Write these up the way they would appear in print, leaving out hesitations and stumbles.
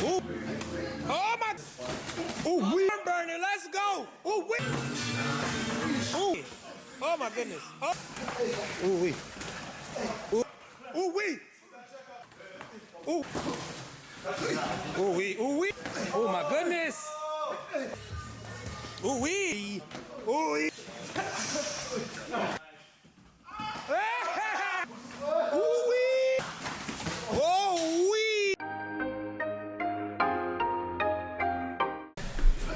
Ooh. Oh my. Ooh, we are burning. Let's go. Ooh, we. Ooh. Oh my goodness. Oh. Ooh, we. Ooh. Ooh, we. Ooh. Ooh, we. Ooh, we. Oh my goodness. Ooh, we. Ooh, we. Ooh, we. Oh, we.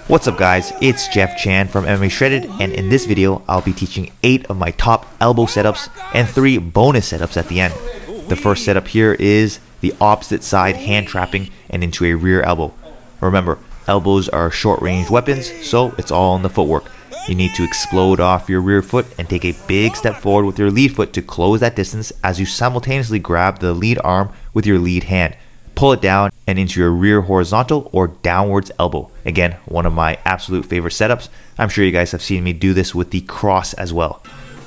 What's up guys, it's Jeff Chan from MMA Shredded, and in this video I'll be teaching 8 of my top elbow setups and 3 bonus setups at the end. The first setup here is the opposite side hand trapping and into a rear elbow. Remember, elbows are short range weapons, so it's all in the footwork. You need to explode off your rear foot and take a big step forward with your lead foot to close that distance as you simultaneously grab the lead arm with your lead hand. Pull it down and into your rear horizontal or downwards elbow. Again, one of my absolute favorite setups. I'm sure you guys have seen me do this with the cross as well.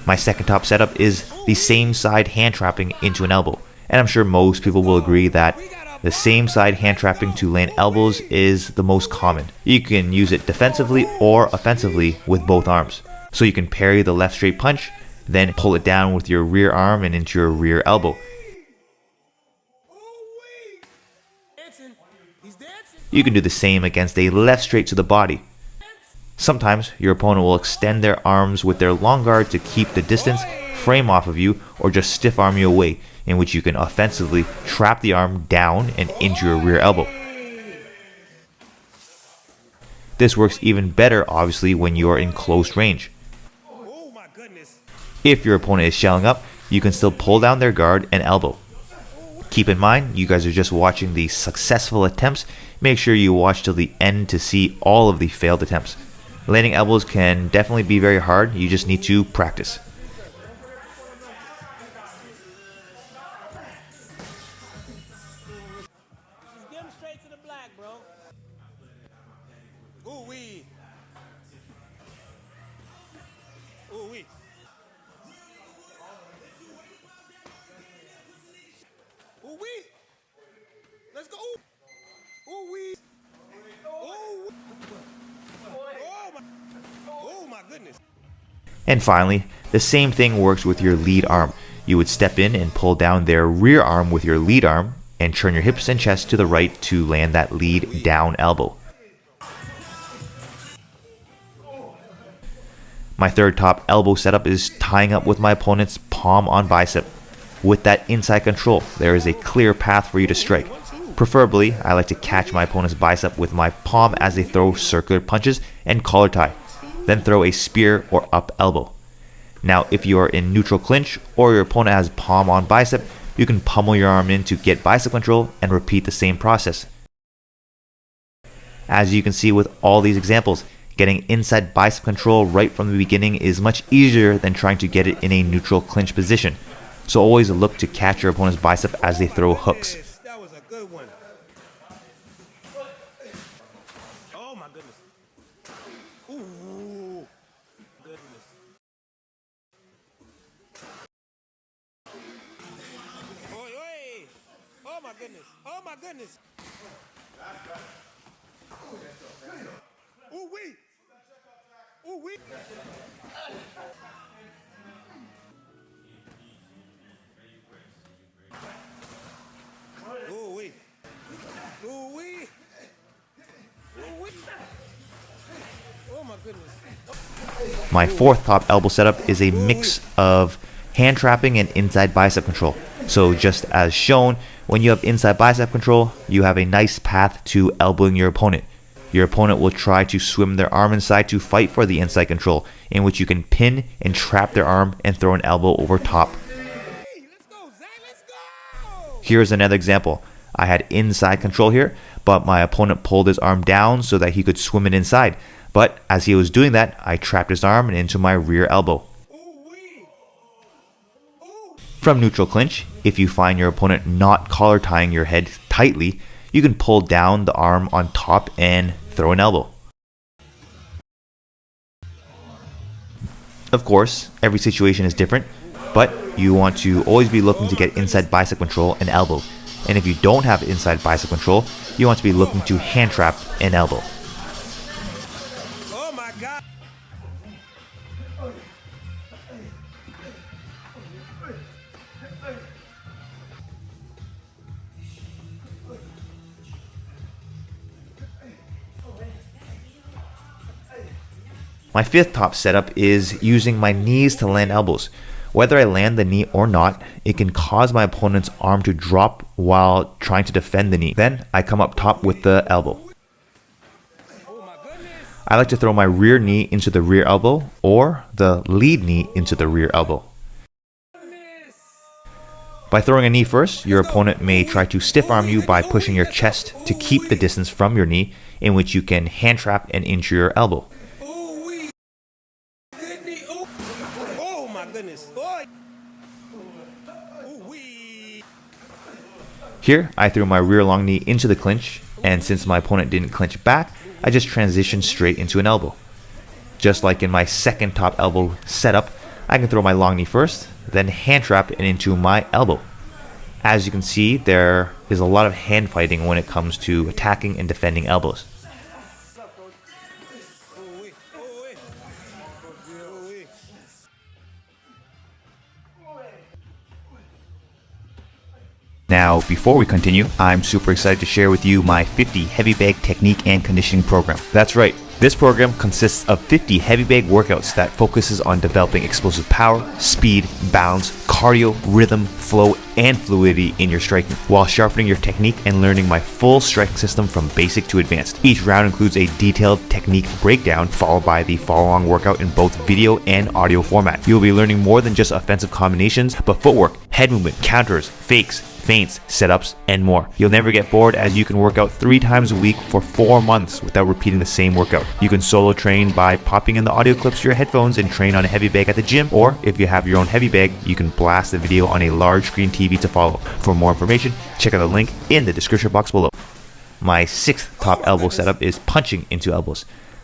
My second top setup is the same side hand trapping into an elbow. And I'm sure most people will agree that the same side hand trapping to land elbows is the most common. You can use it defensively or offensively with both arms. So you can parry the left straight punch, then pull it down with your rear arm and into your rear elbow. You can do the same against a left straight to the body. Sometimes your opponent will extend their arms with their long guard to keep the distance, frame off of you, or just stiff arm you away, in which you can offensively trap the arm down and into your rear elbow. This works even better obviously when you are in close range. If your opponent is shelling up, you can still pull down their guard and elbow. Keep in mind, you guys are just watching the successful attempts. Make sure you watch till the end to see all of the failed attempts. Landing elbows can definitely be very hard. You just need to practice. Just get him straight to the black, bro. Ooh, wee. Ooh, wee. Ooh, wee. Let's go. Ooh, wee. Ooh. Oh my goodness. And finally, the same thing works with your lead arm. You would step in and pull down their rear arm with your lead arm and turn your hips and chest to the right to land that lead down elbow. My third top elbow setup is tying up with my opponent's palm on bicep. With that inside control, there is a clear path for you to strike. Preferably, I like to catch my opponent's bicep with my palm as they throw circular punches and collar tie, then throw a spear or up elbow. Now, if you are in neutral clinch or your opponent has palm on bicep, you can pummel your arm in to get bicep control and repeat the same process. As you can see with all these examples, getting inside bicep control right from the beginning is much easier than trying to get it in a neutral clinch position. So always look to catch your opponent's bicep as they throw hooks. That was a good one. Oh my goodness. Ooh. Goodness. Oi, oi. Oh my goodness. Oh my goodness. Ooh wee. Ooh wee. Ooh wee. Ooh wee. Ooh wee. Oh my goodness. My fourth top elbow setup is a mix of hand trapping and inside bicep control. So just as shown, when you have inside bicep control, you have a nice path to elbowing your opponent. Your opponent will try to swim their arm inside to fight for the inside control, in which you can pin and trap their arm and throw an elbow over top. Here's another example. I had inside control here, but my opponent pulled his arm down so that he could swim it inside. But as he was doing that, I trapped his arm and into my rear elbow. From neutral clinch, if you find your opponent not collar tying your head tightly, you can pull down the arm on top and throw an elbow. Of course, every situation is different, but you want to always be looking to get inside bicep control and elbow. And if you don't have inside bicep control, you want to be looking to hand trap an elbow. Oh my God. My fifth top setup is using my knees to land elbows. Whether I land the knee or not, it can cause my opponent's arm to drop while trying to defend the knee. Then I come up top with the elbow. I like to throw my rear knee into the rear elbow or the lead knee into the rear elbow. By throwing a knee first, your opponent may try to stiff arm you by pushing your chest to keep the distance from your knee, in which you can hand trap and injure your elbow. Oh my goodness. Here, I threw my rear long knee into the clinch, and since my opponent didn't clinch back, I just transitioned straight into an elbow. Just like in my second top elbow setup, I can throw my long knee first, then hand trap it into my elbow. As you can see, there is a lot of hand fighting when it comes to attacking and defending elbows. Now, before we continue, I'm super excited to share with you my 50 heavy bag technique and conditioning program. That's right, this program consists of 50 heavy bag workouts that focuses on developing explosive power, speed, balance, cardio, rhythm, flow, and fluidity in your striking, while sharpening your technique and learning my full striking system from basic to advanced. Each round includes a detailed technique breakdown, followed by the follow-along workout in both video and audio format. You'll be learning more than just offensive combinations, but footwork, head movement, counters, fakes, feints, setups, and more. You'll never get bored as you can work out 3 times a week for 4 months without repeating the same workout. You can solo train by popping in the audio clips to your headphones and train on a heavy bag at the gym, or if you have your own heavy bag, you can blast the video on a large screen TV to follow. For more information, check out the link in the description box below. My 6th top elbow setup is punching into elbows.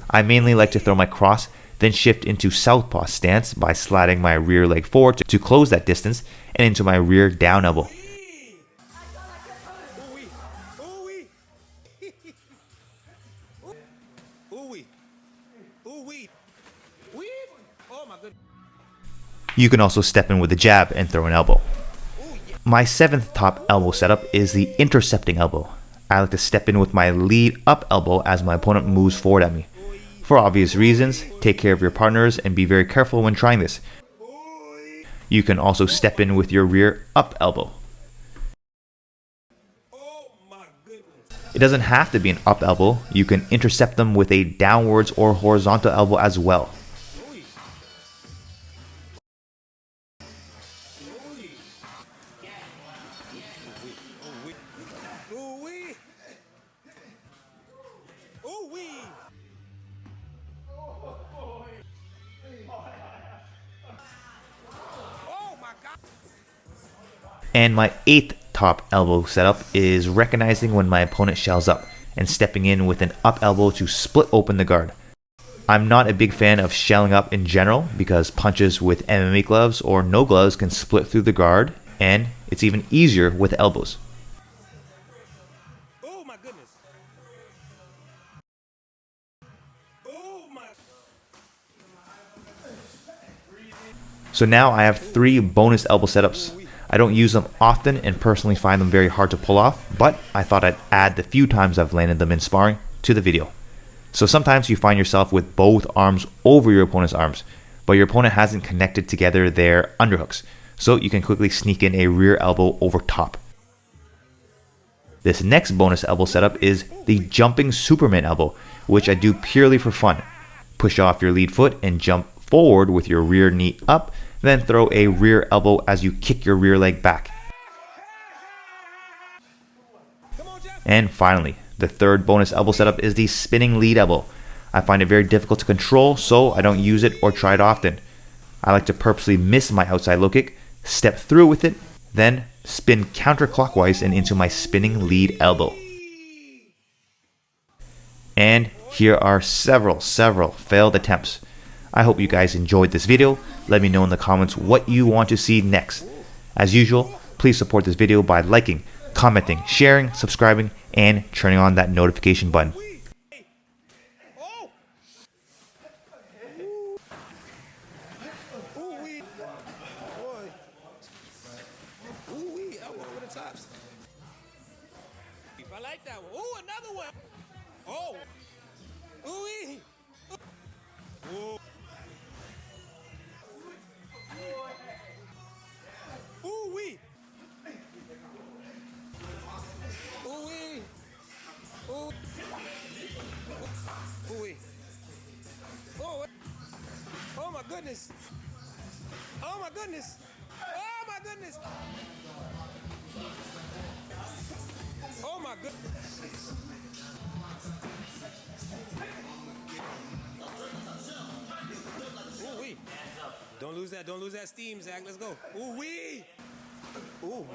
I mainly like to throw my cross, then shift into southpaw stance by sliding my rear leg forward to close that distance, and into my rear down elbow. You can also step in with a jab and throw an elbow. My 7th top elbow setup is the intercepting elbow. I like to step in with my lead up elbow as my opponent moves forward at me. For obvious reasons, take care of your partners and be very careful when trying this. You can also step in with your rear up elbow. It doesn't have to be an up elbow. You can intercept them with a downwards or horizontal elbow as well. And my 8th top elbow setup is recognizing when my opponent shells up and stepping in with an up elbow to split open the guard. I'm not a big fan of shelling up in general because punches with MMA gloves or no gloves can split through the guard, and it's even easier with elbows. Oh my goodness. So now I have 3 bonus elbow setups. I don't use them often and personally find them very hard to pull off, but I thought I'd add the few times I've landed them in sparring to the video. So sometimes you find yourself with both arms over your opponent's arms, but your opponent hasn't connected together their underhooks, so you can quickly sneak in a rear elbow over top. This next bonus elbow setup is the jumping Superman elbow, which I do purely for fun. Push off your lead foot and jump forward with your rear knee up, then throw a rear elbow as you kick your rear leg back. And finally, the third bonus elbow setup is the spinning lead elbow. I find it very difficult to control, so I don't use it or try it often. I like to purposely miss my outside low kick, step through with it, then spin counterclockwise and into my spinning lead elbow. And here are several failed attempts. I hope you guys enjoyed this video. Let me know in the comments what you want to see next. As usual, please support this video by liking, commenting, sharing, subscribing, and turning on that notification button. Oh. Ooh wee. Boy. Ooh wee. Elbow over the tops. I like that one. Ooh, another one. Oh. Ooh wee. Ooh. Ooh wee. Ooh wee. Ooh. Ooh wee. Oh. Oh my goodness. Oh my goodness. Oh my goodness. Oh my goodness. Ooh wee. Don't lose that steam, Zach. Let's go. Ooh wee. Ooh.